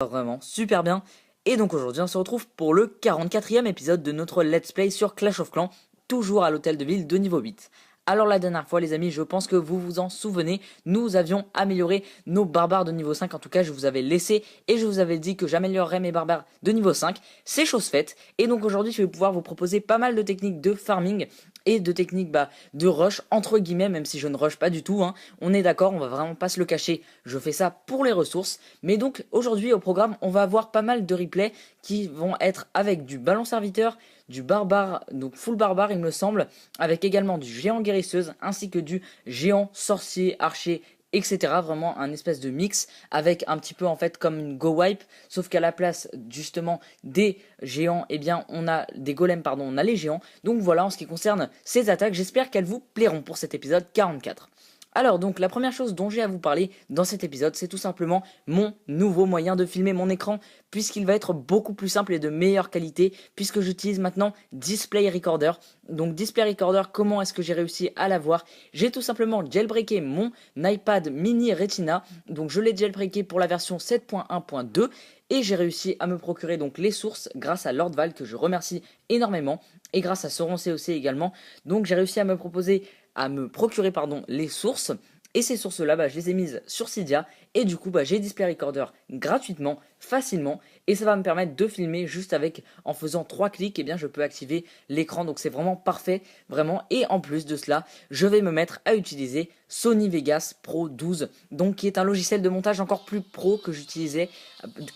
Vraiment super bien. Et donc aujourd'hui on se retrouve pour le 44e épisode de notre Let's Play sur Clash of Clans, toujours à l'hôtel de ville de niveau 8. Alors la dernière fois les amis, je pense que vous vous en souvenez, nous avions amélioré nos barbares de niveau 5, en tout cas je vous avais laissé et je vous avais dit que j'améliorerais mes barbares de niveau 5, c'est chose faite. Et donc aujourd'hui je vais pouvoir vous proposer pas mal de techniques de farming et de techniques de rush entre guillemets, même si je ne rush pas du tout, hein. On est d'accord, on va vraiment pas se le cacher, je fais ça pour les ressources. Mais donc aujourd'hui au programme on va avoir pas mal de replays qui vont être avec du ballon serviteur, du barbare, donc full barbare il me semble, avec également du géant guérisseuse ainsi que du géant sorcier, archer, etc. Vraiment un espèce de mix avec un petit peu en fait comme une go wipe, sauf qu'à la place justement des géants, eh bien on a des golems, pardon, on a les géants. Donc voilà en ce qui concerne ces attaques, j'espère qu'elles vous plairont pour cet épisode 44. Alors donc la première chose dont j'ai à vous parler dans cet épisode, c'est tout simplement mon nouveau moyen de filmer mon écran, puisqu'il va être beaucoup plus simple et de meilleure qualité, puisque j'utilise maintenant Display Recorder. Donc Display Recorder, comment est-ce que j'ai réussi à l'avoir? J'ai tout simplement jailbreaké mon iPad mini Retina, donc je l'ai jailbreaké pour la version 7.1.2, et j'ai réussi à me procurer donc les sources grâce à Lord Val, que je remercie énormément, et grâce à Sauron COC également. Donc j'ai réussi à me procurer les sources, et ces sources là je les ai mises sur Cydia, et du coup j'ai Display Recorder gratuitement, facilement, et ça va me permettre de filmer juste en faisant 3 clics, et bien je peux activer l'écran. Donc c'est vraiment parfait, vraiment. Et en plus de cela je vais me mettre à utiliser Sony Vegas Pro 12, donc qui est un logiciel de montage encore plus pro que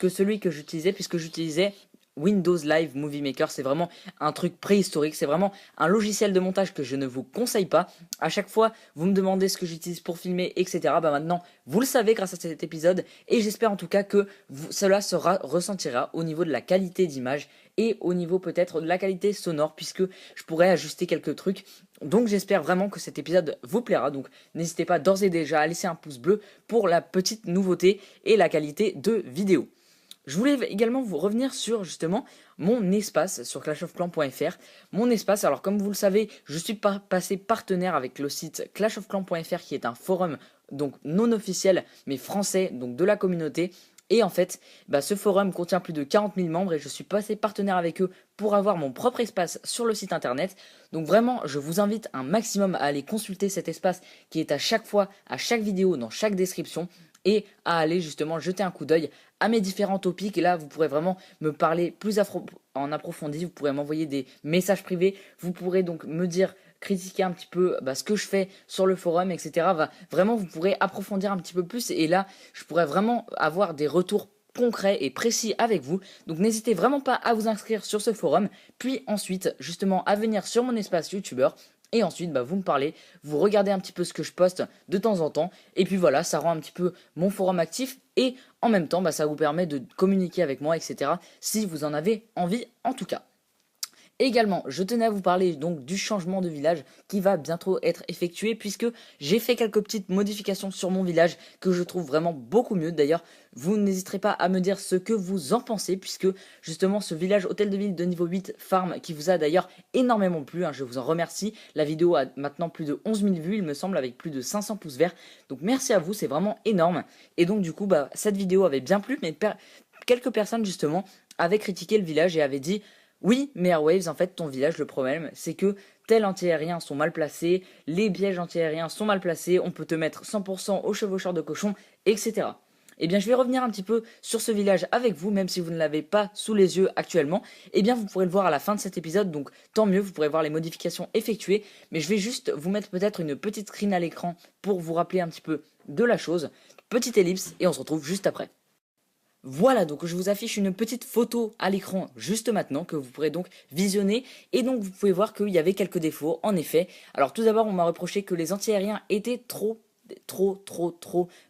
celui que j'utilisais, puisque j'utilisais Windows Live Movie Maker. C'est vraiment un truc préhistorique, c'est vraiment un logiciel de montage que je ne vous conseille pas. À chaque fois vous me demandez ce que j'utilise pour filmer, etc. Maintenant vous le savez grâce à cet épisode, et j'espère en tout cas que cela sera ressentira au niveau de la qualité d'image et au niveau peut-être de la qualité sonore, puisque je pourrais ajuster quelques trucs. Donc j'espère vraiment que cet épisode vous plaira, donc n'hésitez pas d'ores et déjà à laisser un pouce bleu pour la petite nouveauté et la qualité de vidéo. Je voulais également vous revenir sur justement mon espace sur clashofclans.fr. Mon espace, alors comme vous le savez, je suis passé partenaire avec le site clashofclans.fr, qui est un forum donc non officiel mais français, donc de la communauté. Et en fait, ce forum contient plus de 40 000 membres, et je suis passé partenaire avec eux pour avoir mon propre espace sur le site internet. Donc vraiment, je vous invite un maximum à aller consulter cet espace qui est à chaque fois, à chaque vidéo, dans chaque description, et à aller justement jeter un coup d'œil à mes différents topics. Et là vous pourrez vraiment me parler plus en approfondi, vous pourrez m'envoyer des messages privés, vous pourrez donc me dire, critiquer un petit peu ce que je fais sur le forum, etc. Vraiment vous pourrez approfondir un petit peu plus, et là je pourrais vraiment avoir des retours concrets et précis avec vous. Donc n'hésitez vraiment pas à vous inscrire sur ce forum, puis ensuite justement à venir sur mon espace youtubeur. Et ensuite, vous me parlez, vous regardez un petit peu ce que je poste de temps en temps. Et puis voilà, ça rend un petit peu mon forum actif. Et en même temps, ça vous permet de communiquer avec moi, etc. Si vous en avez envie, en tout cas. Également, je tenais à vous parler donc du changement de village qui va bientôt être effectué, puisque j'ai fait quelques petites modifications sur mon village que je trouve vraiment beaucoup mieux. D'ailleurs, vous n'hésiterez pas à me dire ce que vous en pensez, puisque justement ce village hôtel de ville de niveau 8 farm, qui vous a d'ailleurs énormément plu, je vous en remercie. La vidéo a maintenant plus de 11 000 vues il me semble, avec plus de 500 pouces verts. Donc merci à vous, c'est vraiment énorme. Et donc du coup cette vidéo avait bien plu, mais quelques personnes justement avaient critiqué le village et avaient dit: oui, mais Airwaves, en fait, ton village, le problème, c'est que tels anti-aériens sont mal placés, les pièges anti-aériens sont mal placés, on peut te mettre 100% au chevaucheur de cochon, etc. Eh bien, je vais revenir un petit peu sur ce village avec vous, même si vous ne l'avez pas sous les yeux actuellement. Eh bien, vous pourrez le voir à la fin de cet épisode, donc tant mieux, vous pourrez voir les modifications effectuées. Mais je vais juste vous mettre peut-être une petite screen à l'écran pour vous rappeler un petit peu de la chose. Petite ellipse, et on se retrouve juste après. Voilà, donc je vous affiche une petite photo à l'écran juste maintenant que vous pourrez donc visionner, et donc vous pouvez voir qu'il y avait quelques défauts en effet. Alors tout d'abord, on m'a reproché que les anti-aériens étaient trop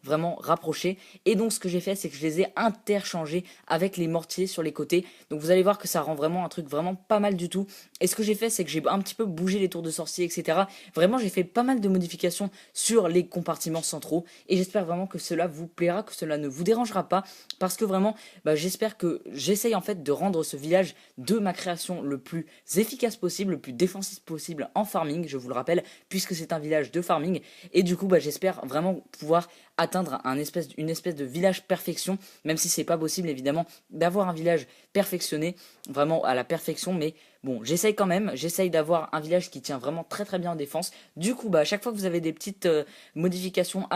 vraiment rapprochés, et donc ce que j'ai fait, c'est que je les ai interchangés avec les mortiers sur les côtés. Donc vous allez voir que ça rend vraiment un truc vraiment pas mal du tout. Et ce que j'ai fait, c'est que j'ai un petit peu bougé les tours de sorcier, etc. Vraiment, j'ai fait pas mal de modifications sur les compartiments centraux, et j'espère vraiment que cela vous plaira, que cela ne vous dérangera pas, parce que vraiment j'espère que j'essaye en fait de rendre ce village de ma création le plus efficace possible, le plus défensif possible en farming, je vous le rappelle, puisque c'est un village de farming. Et du coup j'espère vraiment pouvoir atteindre une espèce de village perfection, même si c'est pas possible évidemment d'avoir un village perfectionné, vraiment à la perfection, mais bon, j'essaye quand même, j'essaye d'avoir un village qui tient vraiment très très bien en défense. Du coup, bah, à chaque fois que vous avez des petites modifications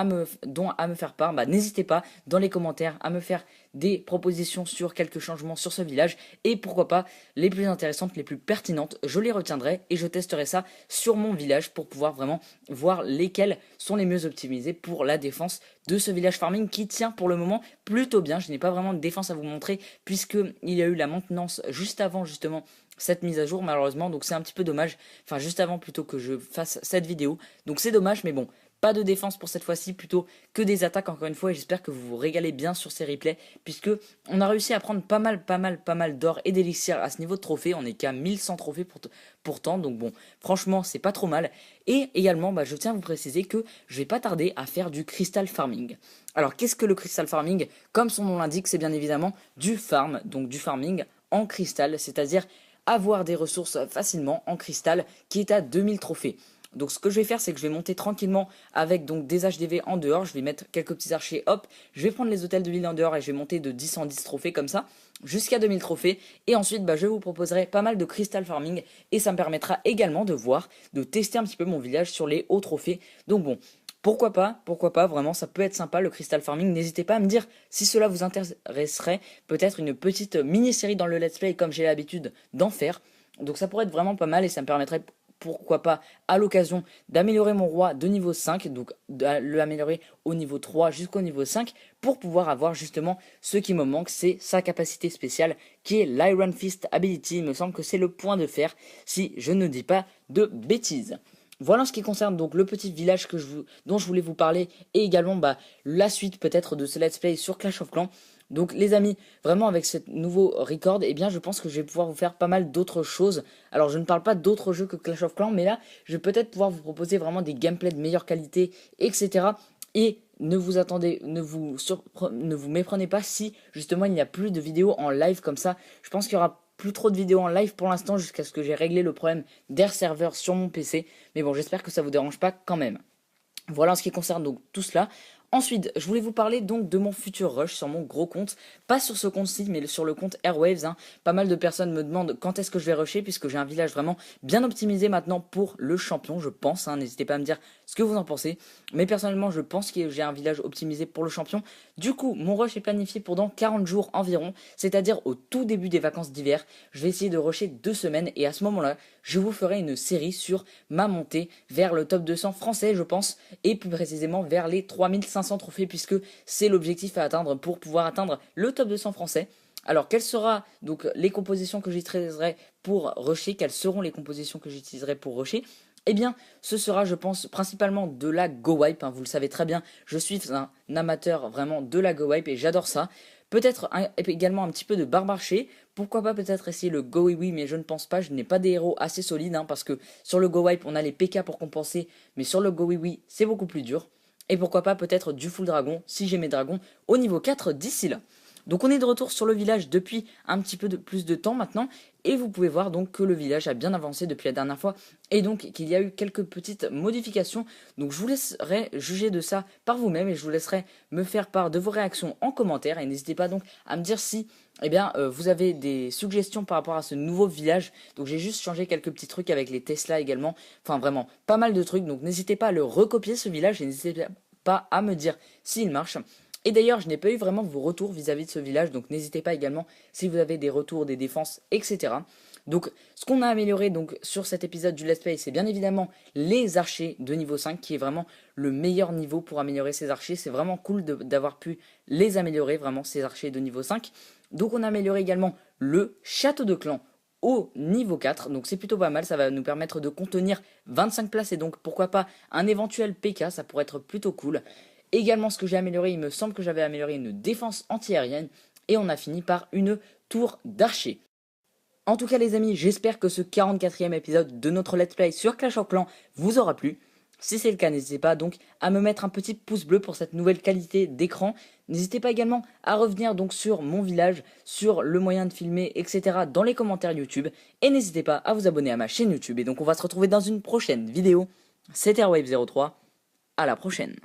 dont à me faire part, bah, n'hésitez pas dans les commentaires à me faire des propositions sur quelques changements sur ce village, et pourquoi pas les plus intéressantes, les plus pertinentes, je les retiendrai et je testerai ça sur mon village pour pouvoir vraiment voir lesquels sont les mieux optimisés pour la défense de ce village farming qui tient pour le moment plutôt bien. Je n'ai pas vraiment de défense à vous montrer puisque il y a eu la maintenance juste avant justement cette mise à jour malheureusement, donc c'est un petit peu dommage, enfin juste avant plutôt que je fasse cette vidéo, donc c'est dommage, mais bon, pas de défense pour cette fois-ci, plutôt que des attaques encore une fois, et j'espère que vous vous régalez bien sur ces replays, puisque on a réussi à prendre pas mal d'or et d'élixir à ce niveau de trophée. On est qu'à 1100 trophées pourtant, donc bon, franchement c'est pas trop mal. Et également, bah, je tiens à vous préciser que je vais pas tarder à faire du crystal farming. Alors qu'est-ce que le crystal farming? Comme son nom l'indique, c'est bien évidemment du farm, donc du farming en cristal, c'est-à-dire avoir des ressources facilement en cristal qui est à 2000 trophées. Donc ce que je vais faire, c'est que je vais monter tranquillement avec donc des HDV en dehors, je vais mettre quelques petits archers, hop, je vais prendre les hôtels de ville en dehors et je vais monter de 10 en 10 trophées comme ça, jusqu'à 2000 trophées, et ensuite bah, je vous proposerai pas mal de crystal farming, et ça me permettra également de voir, de tester un petit peu mon village sur les hauts trophées, donc bon, pourquoi pas, vraiment ça peut être sympa le crystal farming, n'hésitez pas à me dire si cela vous intéresserait, peut-être une petite mini-série dans le let's play comme j'ai l'habitude d'en faire, donc ça pourrait être vraiment pas mal et ça me permettrait pourquoi pas à l'occasion d'améliorer mon roi de niveau 5, donc de l'améliorer au niveau 3 jusqu'au niveau 5 pour pouvoir avoir justement ce qui me manque, c'est sa capacité spéciale qui est l'Iron Fist Ability. Il me semble que c'est le point de fer si je ne dis pas de bêtises. Voilà en ce qui concerne donc le petit village dont je voulais vous parler, et également bah, la suite peut-être de ce let's play sur Clash of Clans. Donc les amis, vraiment avec ce nouveau record, eh bien je pense que je vais pouvoir vous faire pas mal d'autres choses. Alors je ne parle pas d'autres jeux que Clash of Clans, mais là je vais peut-être pouvoir vous proposer vraiment des gameplays de meilleure qualité, etc. Et ne vous attendez, ne vous méprenez pas si justement il n'y a plus de vidéos en live comme ça. Je pense qu'il y aura plus trop de vidéos en live pour l'instant jusqu'à ce que j'ai réglé le problème d'Air Server sur mon PC. Mais bon, j'espère que ça vous dérange pas quand même. Voilà en ce qui concerne donc tout cela. Ensuite, je voulais vous parler donc de mon futur rush sur mon gros compte, pas sur ce compte-ci, mais sur le compte Airwaves. Pas mal de personnes me demandent quand est-ce que je vais rusher, puisque j'ai un village vraiment bien optimisé maintenant pour le champion, je pense. N'hésitez pas à me dire ce que vous en pensez. Mais personnellement, je pense que j'ai un village optimisé pour le champion. Du coup, mon rush est planifié pour dans 40 jours environ, c'est-à-dire au tout début des vacances d'hiver. Je vais essayer de rusher 2 semaines, et à ce moment-là, je vous ferai une série sur ma montée vers le top 200 français, je pense, et plus précisément vers les 3500 trophées, puisque c'est l'objectif à atteindre pour pouvoir atteindre le top 200 français. Alors, quelles seront donc les compositions que j'utiliserai pour rusher? Quelles seront les compositions que j'utiliserai pour rusher? Eh bien, ce sera, je pense, principalement de la Go Wipe. Vous le savez très bien, je suis un amateur vraiment de la Go Wipe et j'adore ça. Peut-être également un petit peu de Barbarché. Pourquoi pas peut-être essayer le Go Oui, mais je ne pense pas. Je n'ai pas des héros assez solides, parce que sur le Go Wipe, on a les PK pour compenser, mais sur le Go Oui, c'est beaucoup plus dur. Et pourquoi pas peut-être du full dragon, si j'ai mes dragons, au niveau 4 d'ici là. Donc on est de retour sur le village depuis un petit peu plus de temps maintenant, et vous pouvez voir donc que le village a bien avancé depuis la dernière fois, et donc qu'il y a eu quelques petites modifications. Donc je vous laisserai juger de ça par vous-même, et je vous laisserai me faire part de vos réactions en commentaire, et n'hésitez pas donc à me dire si vous avez des suggestions par rapport à ce nouveau village. Donc j'ai juste changé quelques petits trucs avec les Tesla également, enfin vraiment pas mal de trucs, donc n'hésitez pas à le recopier ce village, et n'hésitez pas à me dire s'il marche. Et d'ailleurs, je n'ai pas eu vraiment vos retours vis-à-vis de ce village, donc n'hésitez pas également si vous avez des retours, des défenses, etc. Donc, ce qu'on a amélioré donc sur cet épisode du Let's Play, c'est bien évidemment les archers de niveau 5, qui est vraiment le meilleur niveau pour améliorer ces archers. C'est vraiment cool d'avoir pu les améliorer, vraiment, ces archers de niveau 5. Donc, on a amélioré également le château de clan au niveau 4, donc c'est plutôt pas mal, ça va nous permettre de contenir 25 places, et donc pourquoi pas un éventuel PK, ça pourrait être plutôt cool. Également, ce que j'ai amélioré, il me semble que j'avais amélioré une défense anti-aérienne, et on a fini par une tour d'archer. En tout cas les amis, j'espère que ce 44e épisode de notre Let's Play sur Clash of Clans vous aura plu. Si c'est le cas, n'hésitez pas donc à me mettre un petit pouce bleu pour cette nouvelle qualité d'écran. N'hésitez pas également à revenir donc sur mon village, sur le moyen de filmer, etc. dans les commentaires YouTube. Et n'hésitez pas à vous abonner à ma chaîne YouTube. Et donc on va se retrouver dans une prochaine vidéo. C'était Airwave03, à la prochaine.